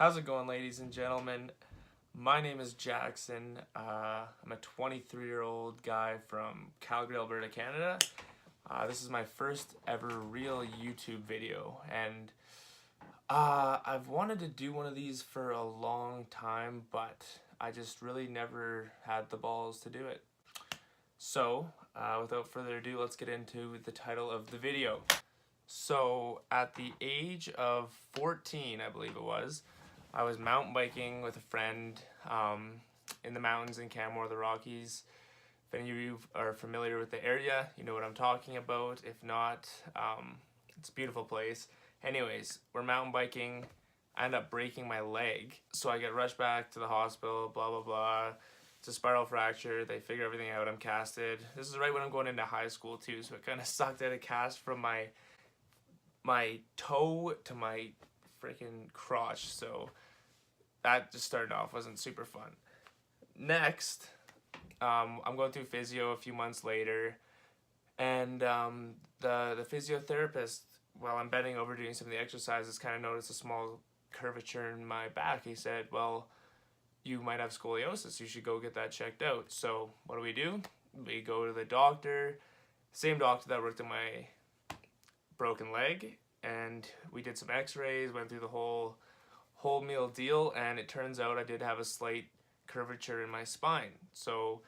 How's it going, ladies and gentlemen? My name is Jackson. I'm a 23-year-old guy from Calgary, Alberta, Canada. This is my first ever real YouTube video, and I've wanted to do one of these for a long time, but I just really never had the balls to do it. So, without further ado, let's get into the title of the video. So, at the age of 14, I believe it was, I was mountain biking with a friend in the mountains in Canmore, the Rockies. If any of you are familiar with the area, you know what I'm talking about. If not, it's a beautiful place. Anyways, we're mountain biking. I end up breaking my leg. So I get rushed back to the hospital, blah, blah, blah. It's a spiral fracture. They figure everything out. I'm casted. This is right when I'm going into high school too, so it kind of sucked. I had a cast from my toe to my freaking crotch, so that just started off, wasn't super fun. Next, I'm going through physio a few months later, and the physiotherapist, while I'm bending over doing some of the exercises, kind of noticed a small curvature in my back. He said, well, you might have scoliosis, you should go get that checked out. So what do? We go to the doctor, same doctor that worked on my broken leg, and we did some x-rays, went through the whole meal deal, and it turns out I did have a slight curvature in my spine. So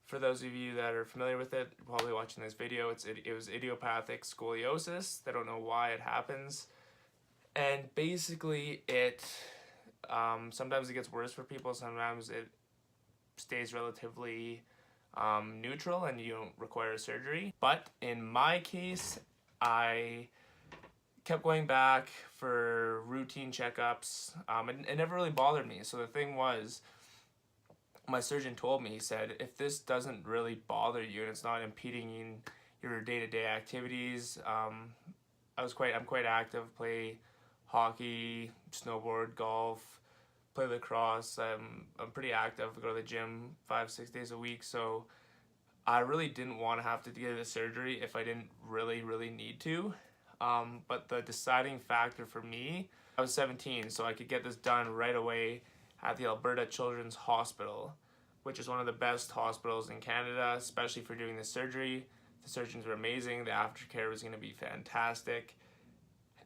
for those of you that are familiar with it, probably watching this video, it was idiopathic scoliosis. They don't know why it happens, and basically it sometimes it gets worse for people, sometimes it stays relatively neutral and you don't require surgery. But in my case, I kept going back for routine checkups. It never really bothered me. So the thing was, my surgeon told me, he said, if this doesn't really bother you and it's not impeding your day-to-day activities, I'm quite active, play hockey, snowboard, golf, play lacrosse. I'm pretty active, go to the gym 5-6 days a week, so I really didn't want to have to get the surgery if I didn't really need to. But the deciding factor for me, I was 17, so I could get this done right away at the Alberta Children's Hospital, which is one of the best hospitals in Canada, especially for doing this surgery. The surgeons were amazing, the aftercare was going to be fantastic.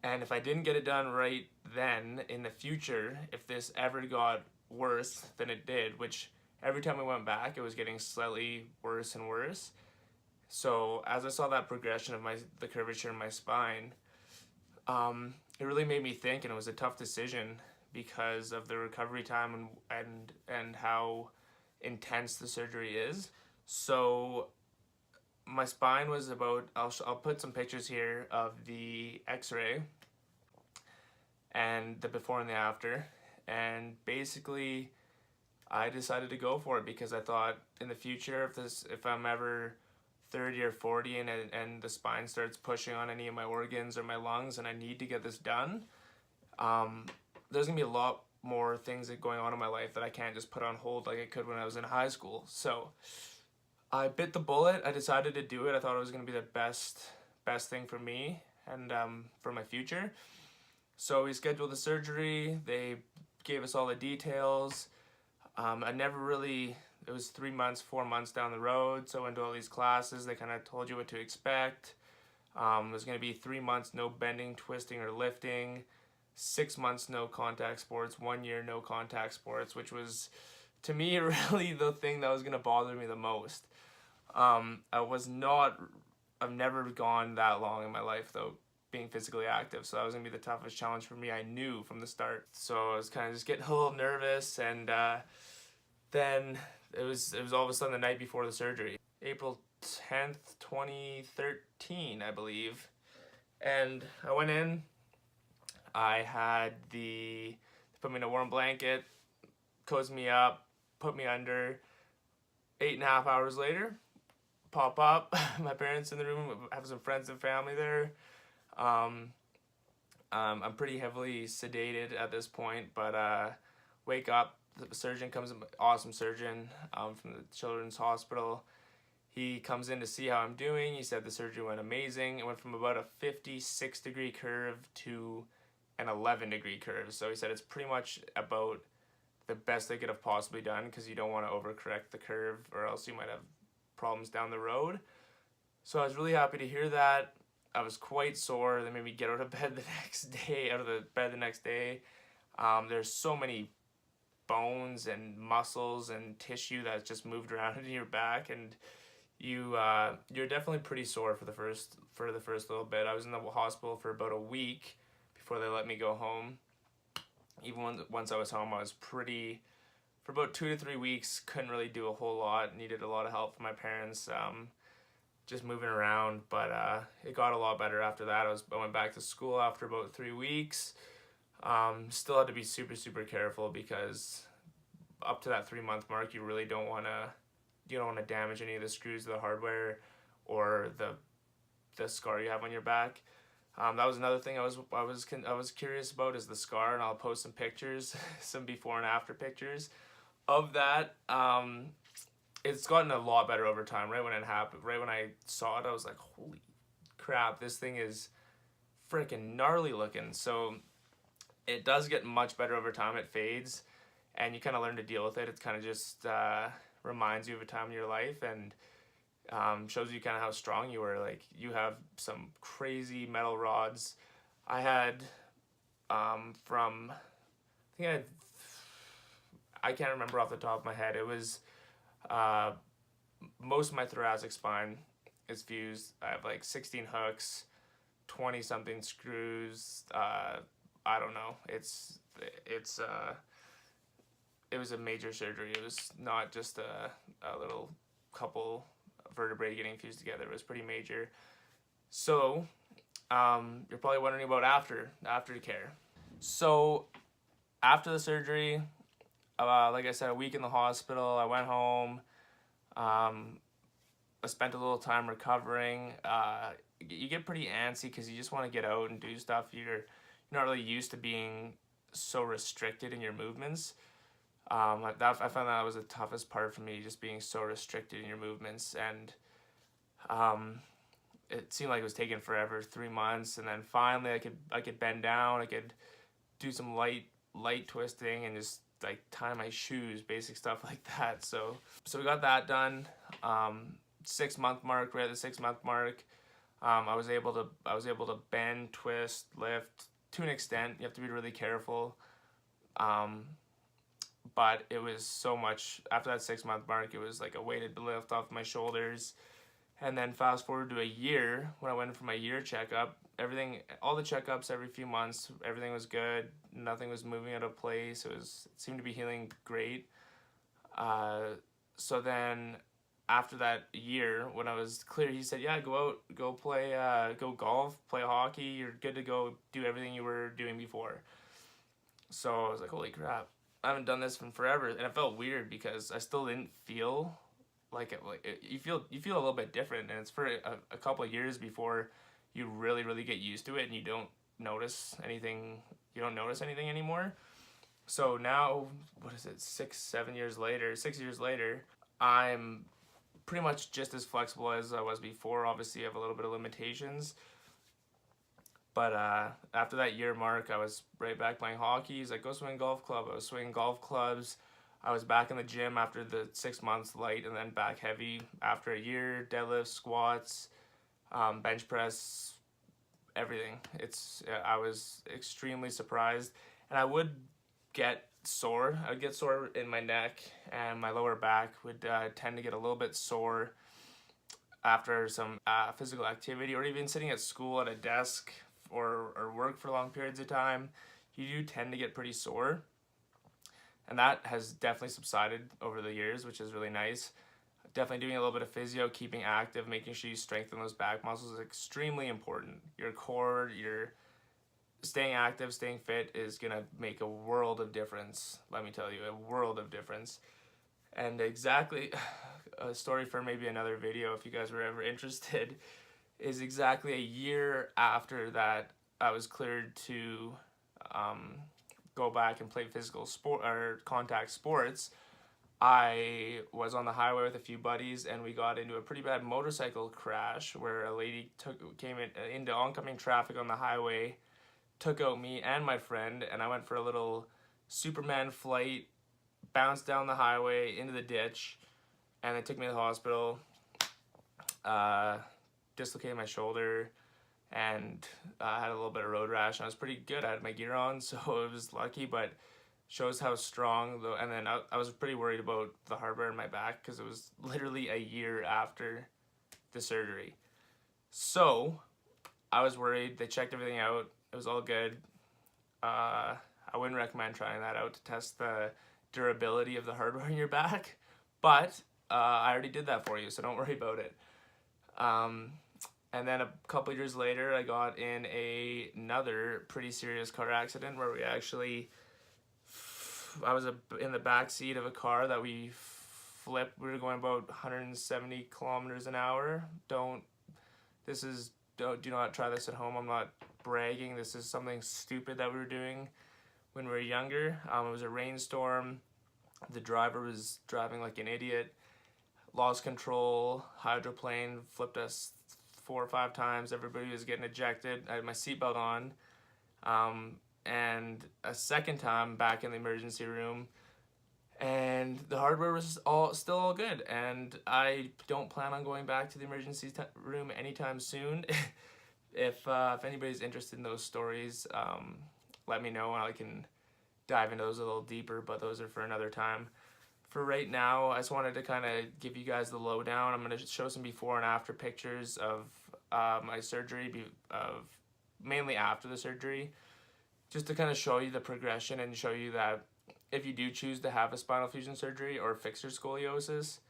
And if I didn't get it done right then, in the future, if this ever got worse than it did, which every time we went back, it was getting slightly worse and worse. So as I saw that progression of the curvature in my spine, it really made me think, and it was a tough decision because of the recovery time and how intense the surgery is. So my spine was about, I'll put some pictures here of the x-ray and the before and the after, and basically I decided to go for it because I thought in the future, if I'm ever 30 or 40 and the spine starts pushing on any of my organs or my lungs and I need to get this done, there's gonna be a lot more things that going on in my life that I can't just put on hold like I could when I was in high school. So I bit the bullet. I decided to do it. I thought it was gonna be the best thing for me and for my future. So we scheduled the surgery. They gave us all the details. It was 3 months, 4 months down the road, so I went to all these classes. They kind of told you what to expect. It was going to be 3 months, no bending, twisting, or lifting. 6 months, no contact sports. 1 year, no contact sports, which was, to me, really the thing that was going to bother me the most. I've never gone that long in my life, though, being physically active, so that was going to be the toughest challenge for me. I knew from the start. So I was kind of just getting a little nervous, and then it was all of a sudden the night before the surgery, April 10th, 2013, I believe. And I went in, they put me in a warm blanket, cozy me up, put me under. 8.5 hours later, pop up, my parents in the room, have some friends and family there. I'm pretty heavily sedated at this point, but wake up, the surgeon comes in, awesome surgeon from the Children's Hospital. He comes in to see how I'm doing. He said the surgery went amazing. It went from about a 56-degree curve to an 11-degree curve. So he said it's pretty much about the best they could have possibly done, because you don't want to overcorrect the curve or else you might have problems down the road. So I was really happy to hear that. I was quite sore. They made me get out of bed the next day. There's so many bones and muscles and tissue that's just moved around in your back, and you're definitely pretty sore for the first little bit. I was in the hospital for about a week before they let me go home. Even once I was home, I was pretty, for about 2 to 3 weeks, couldn't really do a whole lot, needed a lot of help from my parents, just moving around, but it got a lot better after that. I went back to school after about 3 weeks. Still had to be super, super careful, because up to that 3-month mark, you really don't want to damage any of the screws of the hardware or the scar you have on your back. That was another thing I was curious about, is the scar, and I'll post some pictures, some before and after pictures of that. It's gotten a lot better over time. Right when it happened, right when I saw it, I was like, holy crap, this thing is freaking gnarly looking. So it does get much better over time. It fades, and you kind of learn to deal with it. It kind of just reminds you of a time in your life, and shows you kind of how strong you were. Like, you have some crazy metal rods. I had I can't remember off the top of my head. It was most of my thoracic spine is fused. I have like 16 hooks, 20 something screws. I don't know. It was a major surgery. It was not just a little couple vertebrae getting fused together. It was pretty major. So you're probably wondering about aftercare. So after the surgery, like I said, a week in the hospital, I went home. I spent a little time recovering. You get pretty antsy because you just want to get out and do stuff. You're not really used to being so restricted in your movements. I found that was the toughest part for me, just being so restricted in your movements, and it seemed like it was taking forever, 3 months, and then finally I could bend down, I could do some light twisting and just like tie my shoes, basic stuff like that. So we got that done. 6-month mark, right at the 6-month mark, I was able to bend, twist, lift to an extent. You have to be really careful. But it was so much, after that 6-month mark, it was like a weighted lift off my shoulders. And then fast forward to a year, when I went for my year checkup, all the checkups every few months, everything was good. Nothing was moving out of place. It seemed to be healing great. So then after that year, when I was clear, he said, yeah, go out, go play, go golf, play hockey. You're good to go do everything you were doing before. So I was like, holy crap. I haven't done this in forever, and it felt weird because I still didn't feel like it. You feel a little bit different, and it's for a couple of years before you really, really get used to it, and you don't notice anything. You don't notice anything anymore. So now, what is it? 6 years later, I'm pretty much just as flexible as I was before. Obviously, I have a little bit of limitations. But after that year mark, I was right back playing hockey. He's like, go swing golf club. I was swinging golf clubs. I was back in the gym after the 6 months light, and then back heavy after a year. Deadlifts, squats, bench press, everything. I was extremely surprised, and I would get sore. I would get sore in my neck, and my lower back would tend to get a little bit sore after some physical activity, or even sitting at school at a desk or work for long periods of time. You do tend to get pretty sore, and that has definitely subsided over the years, which is really nice. Definitely doing a little bit of physio, keeping active, making sure you strengthen those back muscles is extremely important. Your core, your staying active, staying fit is gonna make a world of difference. Let me tell you, a world of difference. And exactly, a story for maybe another video if you guys were ever interested, is exactly a year after that I was cleared to go back and play physical sport or contact sports. I was on the highway with a few buddies, and we got into a pretty bad motorcycle crash where a lady came into oncoming traffic on the highway, took out me and my friend, and I went for a little Superman flight, bounced down the highway into the ditch, and they took me to the hospital. Dislocated my shoulder, and I had a little bit of road rash, and I was pretty good. I had my gear on, so it was lucky, but shows how strong though. And then I was pretty worried about the hardware in my back because it was literally a year after the surgery. So I was worried. They checked everything out. It was all good. I wouldn't recommend trying that out to test the durability of the hardware in your back, but I already did that for you, so don't worry about it. And then a couple years later, I got in another pretty serious car accident where I was in the back seat of a car that we flipped. We were going about 170 kilometers an hour. Do not try this at home. I'm not bragging. This is something stupid that we were doing when we were younger. It was a rainstorm. The driver was driving like an idiot. Lost control, hydroplane, flipped us 4 or 5 times. Everybody was getting ejected. I had my seatbelt on. And a second time back in the emergency room, and the hardware was still all good. And I don't plan on going back to the emergency room anytime soon. If anybody's interested in those stories, let me know and I can dive into those a little deeper, but those are for another time. For right now, I just wanted to kind of give you guys the lowdown. I'm going to show some before and after pictures of my surgery, mainly after the surgery, just to kind of show you the progression and show you that if you do choose to have a spinal fusion surgery or fix your scoliosis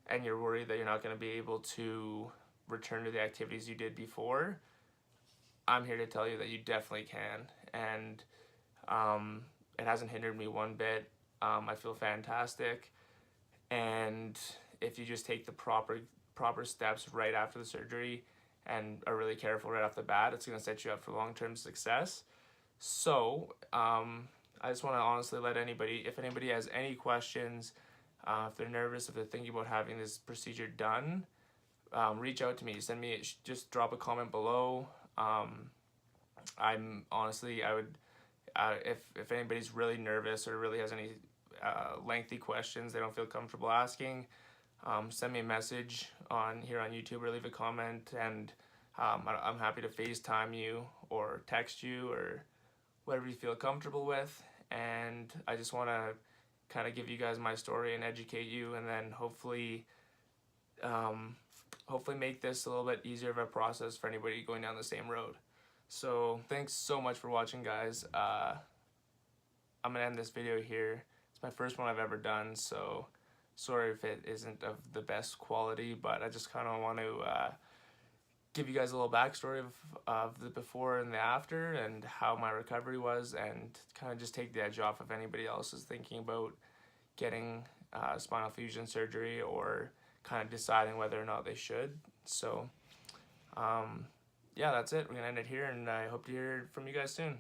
and you're worried that you're not going to be able to return to the activities you did before, I'm here to tell you that you definitely can. And it hasn't hindered me one bit. I feel fantastic, and if you just take the proper steps right after the surgery and are really careful right off the bat, it's going to set you up for long-term success. So I just want to honestly let anybody, if anybody has any questions, if they're nervous, if they're thinking about having this procedure done, reach out to me. Just drop a comment below. I'm honestly, I would, if anybody's really nervous or really has any lengthy questions they don't feel comfortable asking, send me a message here on YouTube or leave a comment, and I'm happy to FaceTime you or text you or whatever you feel comfortable with. And I just want to kind of give you guys my story and educate you, and then hopefully make this a little bit easier of a process for anybody going down the same road. So thanks so much for watching, guys. I'm gonna end this video here. It's my first one I've ever done, so sorry if it isn't of the best quality, but I just kind of want to give you guys a little backstory of the before and the after and how my recovery was, and kind of just take the edge off if anybody else is thinking about getting spinal fusion surgery or kind of deciding whether or not they should. So yeah, that's it. We're gonna end it here, and I hope to hear from you guys soon.